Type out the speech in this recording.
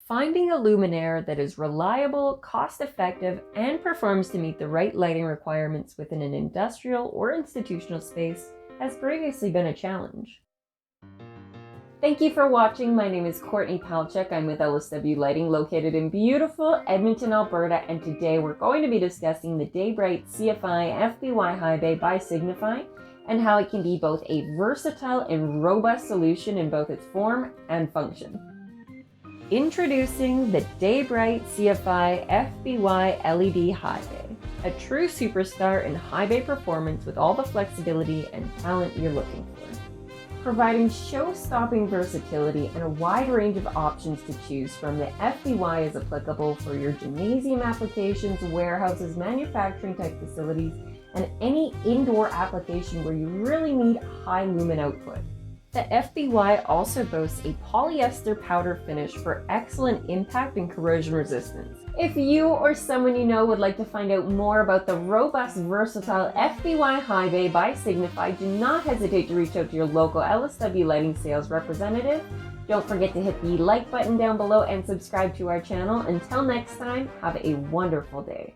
Finding a luminaire that is reliable, cost-effective, and performs to meet the right lighting requirements within an industrial or institutional space has previously been a challenge. Thank you for watching. My name is Courtney Palchuk. I'm with LSW Lighting located in beautiful Edmonton, Alberta, and today we're going to be discussing the Day-Brite CFI FBY High Bay by Signify and how it can be both a versatile and robust solution in both its form and function. Introducing the Day-Brite CFI FBY LED High Bay, a true superstar in high bay performance with all the flexibility and talent you're looking for. Providing show-stopping versatility and a wide range of options to choose from, the FBY is applicable for your gymnasium applications, warehouses, manufacturing type facilities, and any indoor application where you really need high lumen output. The FBY also boasts a polyester powder finish for excellent impact and corrosion resistance. If you or someone you know would like to find out more about the robust, versatile FBY High Bay by Signify, do not hesitate to reach out to your local LSW Lighting sales representative. Don't forget to hit the like button down below and subscribe to our channel. Until next time, have a wonderful day.